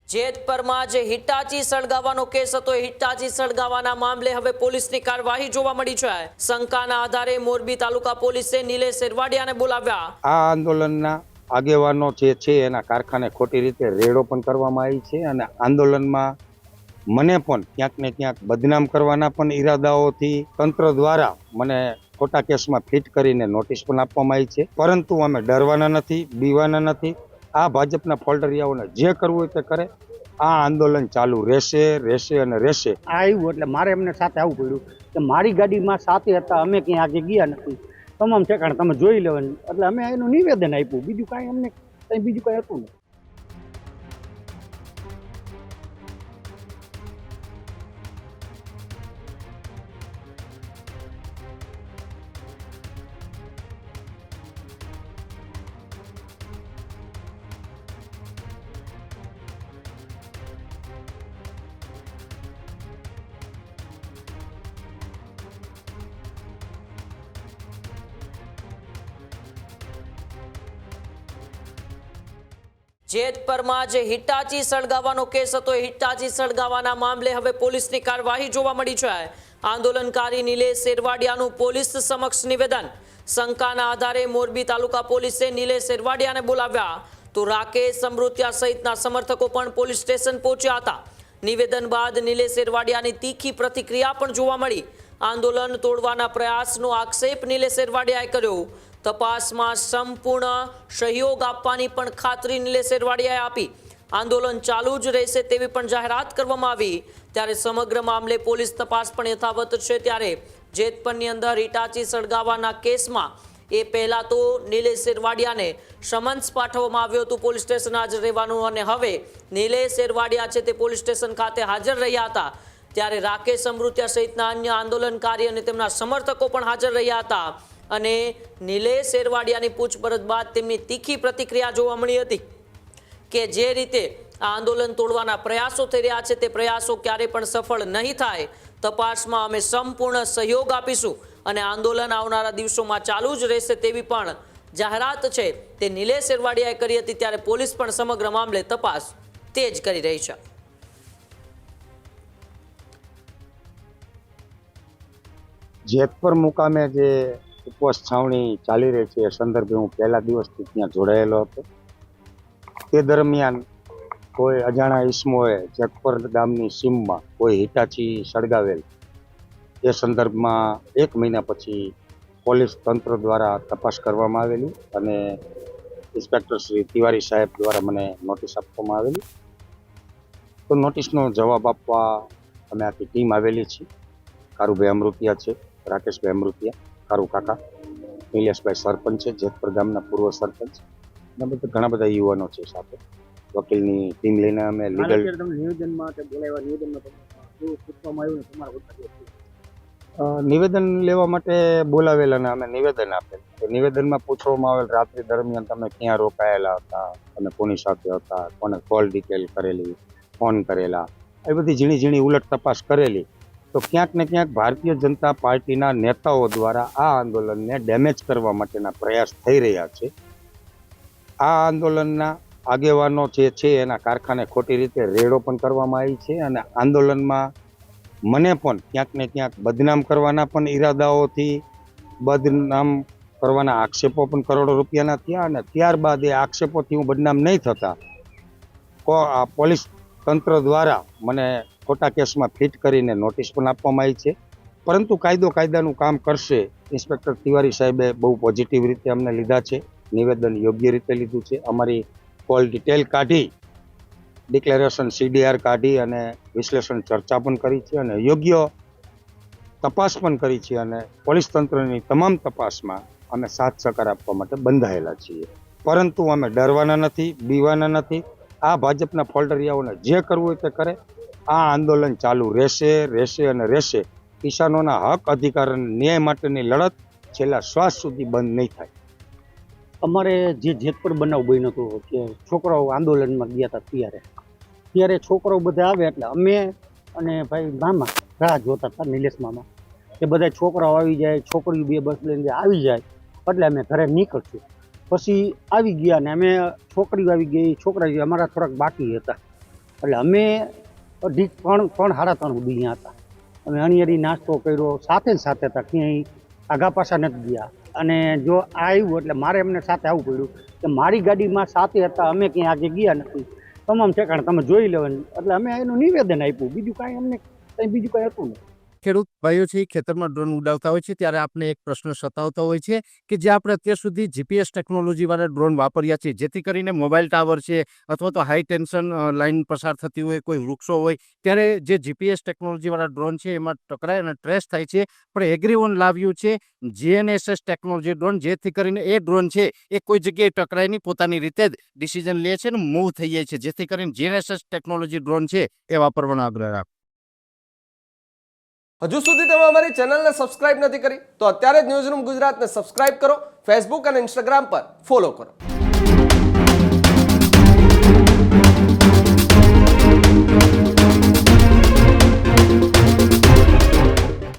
જેતપરમાં જે Hitachi સળગાવવાનો case હતો એ Hitachi સળગાવવાના મામલે હવે પોલીસની કાર્યવાહી જોવા મળી છે। શંકાના આધારે મોરબી તાલુકા પોલીસે નિલેશ સેરવાડિયાને બોલાવ્યા। આ આંદોલનના આગેવાનો જે છે એના કારખાને ખોટી રીતે રેડો પણ કરવામાં આવી છે અને આંદોલનમાં મને પણ ક્યાંક ને ક્યાંક બદનામ કરવાના પણ ઈરાદાઓથી તંત્ર દ્વારા મને ખોટા કેસમાં ફિટ કરીને નોટિસ પણ આપવામાં આવી છે, પરંતુ અમે ડરવાના નથી, બીવાના નથી। આ ભાજપના ફોલ્ડરિયાઓને જે કરવું હોય તે કરે। આ આંદોલન ચાલુ રહેશે અને રહેશે। આ આવ્યું એટલે મારે એમને સાથે આવવું પડ્યું કે મારી ગાડીમાં સાથે હતા, અમે ક્યાંય આગે ગયા નથી, તમામ ઠેકાણે તમે જોઈ લેવાનું, એટલે અમે એનું નિવેદન આપ્યું, બીજું કાંઈ અમને કંઈ બીજું કંઈ હતું નહીં। જેતપરમાં જે હિટાચી સળગાવવાનો કેસ હતો એ હિટાચી સળગાવવાના મામલે હવે પોલીસની કાર્યવાહી જોવા મળી છે। આંદોલનકારી નિલેશ સેરવાડિયાનું પોલીસ સમક્ષ નિવેદન। શંકાના આધારે મોરબી તાલુકા પોલીસે નિલેશ સેરવાડિયાને બોલાવ્યા તો રાકેશ સમૃત્યા સહિતના સમર્થકો પણ પોલીસ સ્ટેશન પહોંચ્યા હતા। નિવેદન બાદ નિલેશ સેરવાડિયાની તીખી પ્રતિક્રિયા પણ જોવા મળી। આંદોલન તોડવાના પ્રયાસનો આક્ષેપ નિલેશ સેરવાડિયાએ કર્યો। તપાસમાં સંપૂર્ણ સહયોગ આપવાની પણ ખાતરી નિલેશ સેરવાડિયાએ આપી। આંદોલન ચાલુ જ રહેશે તેવી પણ જાહેરાત કરવામાં આવી। ત્યારે સમગ્ર મામલે પોલીસ તપાસ પણ યથાવત છે। ત્યારે જેતપરની અંદર હિટાચી સળગાવવાના કેસમાં એ પહેલા તો નિલેશ સેરવાડિયાને સમન્સ પાઠવવામાં આવ્યું હતું પોલીસ સ્ટેશન હાજર રહેવાનું, અને હવે નિલેશ સેરવાડિયા છે તે પોલીસ સ્ટેશન ખાતે હાજર રહ્યા હતા। ત્યારે રાકેશ સમૃત્યા સહિતના અન્ય આંદોલનકારી અને તેમના સમર્થકો પણ હાજર રહ્યા હતા અને નિલેશ સેરવાડિયાની પૂછપરછ બાદ તેમની તીખી પ્રતિક્રિયા જોવા મળી હતી કે જે રીતે આ આંદોલન તોડવાના પ્રયાસો થઈ રહ્યા છે તે પ્રયાસો ક્યારેય પણ સફળ નહીં થાય। તપાસમાં અમે સંપૂર્ણ સહયોગ આપીશું અને આંદોલન આવનારા દિવસોમાં ચાલુ જ રહેશે તેવી પણ જાહેરાત છે તે નિલેશ સેરવાડિયાએ કરી હતી। ત્યારે પોલીસ પણ સમગ્ર મામલે તપાસ તેજ કરી રહી છે। જેતપર મુકામે જે ઉપવાસ છાવણી ચાલી રહી છે એ સંદર્ભે હું પહેલા દિવસથી ત્યાં જોડાયેલો હતો। તે દરમિયાન કોઈ અજાણા ઈસમોએ જેતપર ગામની સીમમાં કોઈ હિટાચી સળગાવેલ એ સંદર્ભમાં 1 મહિના પછી પોલીસ તંત્ર દ્વારા તપાસ કરવામાં આવેલી અને ઇન્સ્પેક્ટર શ્રી તિવારી સાહેબ દ્વારા મને નોટિસ આપવામાં આવેલી। તો નોટિસનો જવાબ આપવા અમે આખી ટીમ આવેલી છીએ। કારુભાઈ અમૃતિયા છે, રાકેશભાઈ અમૃતિયા, કારુ કાકા, નિલેશભાઈ સરપંચ છે, જેતપર ગામના પૂર્વ સરપંચ, અને બધા ઘણા બધા યુવાનો છે સાથે। વકીલની ટીમ લઈને અમે લીગલ નિવેદન લેવા માટે બોલાવેલા અને અમે નિવેદન આપેલ। નિવેદનમાં પૂછવામાં આવેલ રાત્રિ દરમિયાન તમે ક્યાં રોકાયેલા હતા, તમે કોની સાથે હતા, કોને કોલ ડિટેલ કરેલી, ફોન કરેલા, એ બધી ઝીણી ઝીણી ઉલટ તપાસ કરેલી। તો ક્યાંક ને ક્યાંક ભારતીય જનતા પાર્ટીના નેતાઓ દ્વારા આ આંદોલનને ડેમેજ કરવા માટેના પ્રયાસ થઈ રહ્યા છે। આ આંદોલનના આગેવાનો જે છે એના કારખાને ખોટી રીતે રેડો પણ કરવામાં આવી છે અને આંદોલનમાં મને પણ ક્યાંક ને ક્યાંક બદનામ કરવાના પણ ઈરાદાઓથી બદનામ કરવાના આક્ષેપો પણ કરોડો રૂપિયાના થયા અને ત્યારબાદ એ આક્ષેપોથી હું બદનામ નહીં થતા પોલીસ તંત્ર દ્વારા મને ખોટા કેસમાં ફિટ કરીને નોટિસ પણ આપવામાં આવી છે, પરંતુ કાયદાનું કામ કરશે। ઇન્સ્પેક્ટર તિવારી સાહેબે બહુ પોઝિટિવ રીતે અમને લીધા છે, નિવેદન યોગ્ય રીતે લીધું છે, અમારી કોલ ડિટેલ કાઢી, ડિક્લેરેશન CDR કાઢી અને વિશ્લેષણ ચર્ચા પણ કરી છે અને યોગ્ય તપાસ પણ કરી છે અને પોલીસ તંત્રની તમામ તપાસમાં અમે સાથ સહકાર આપવા માટે બંધાયેલા છીએ, પરંતુ અમે ડરવાના નથી, બીવાના નથી। આ ભાજપના ફોલ્ડરિયાઓને જે કરવું હોય તે કરે। આ આંદોલન ચાલુ રહેશે અને રહેશે। કિસાનોના હક, અધિકાર અને ન્યાય માટેની લડત છેલ્લા શ્વાસ સુધી બંધ નહીં થાય। અમારે જે જેતપર બનાવ બન્યો હતો કે છોકરાઓ આંદોલનમાં ગયા હતા, ત્યારે છોકરાઓ બધા આવે એટલે અમે અને ભાઈ મામા રાહ જોતા હતા, નિલેશ મામા, કે બધા છોકરાઓ આવી જાય, છોકરીઓ 2 બસ લઈને આવી જાય એટલે અમે ઘરે નીકળશું। પછી આવી ગયા ને અમે છોકરીઓ આવી ગઈ, છોકરા અમારા થોડાક બાકી હતા, એટલે અમે 3 સાડા 3 સુધી અહીંયા હતા. અમે અણિયારી નાસ્તો કર્યો, સાથે ને સાથે હતા, ક્યાંય આગા પાછા નથી ગયા. અને જો આ આવ્યું એટલે મારે એમને સાથે આવવું પડ્યું કે મારી ગાડીમાં સાથે હતા, અમે ક્યાંય આગે ગયા નથી, તમામ ઠેકાણે તમે જોઈ લેવાનું. એટલે અમે એનું નિવેદન આપ્યું, બીજું કાંઈ અમને બીજું કાંઈ હતું નહીં. ખેડૂત ભાઈઓ છે ખેતરમાં ડ્રોન ઉડાવતા હોય છે ત્યારે આપણે એક પ્રશ્ન સતાવતો હોય છે કે જે આપણે અત્યાર સુધી જીપીએસ ટેકનોલોજીવાળા ડ્રોન વાપર્યા છે, જેથી કરીને મોબાઈલ ટાવર છે અથવા તો હાઈ ટેન્શન લાઇન પસાર થતી હોય, કોઈ વૃક્ષો હોય, ત્યારે જે જીપીએસ ટેકનોલોજીવાળા ડ્રોન છે એમાં ટકરાય અને ટ્રેસ થાય છે. પણ એગ્રીવન લાવ્યું છે GNSS ટેકનોલોજી ડ્રોન, જેથી કરીને એ ડ્રોન છે એ કોઈ જગ્યાએ ટકરાય નહીં, પોતાની રીતે જ ડિસિઝન લે છે ને મૂવ થઈ જાય છે, જેથી કરીને GNSS ટેકનોલોજી ડ્રોન છે એ વાપરવાનો આગ્રહ રાખો. હજુ સુધી તમે અમારી ચેનલને સબસ્ક્રાઇબ નથી કરી તો અત્યારે જ ન્યૂઝરૂમ ગુજરાતને સબસ્ક્રાઇબ કરો, ફેસબુક અને ઇન્સ્ટાગ્રામ પર ફોલો કરો.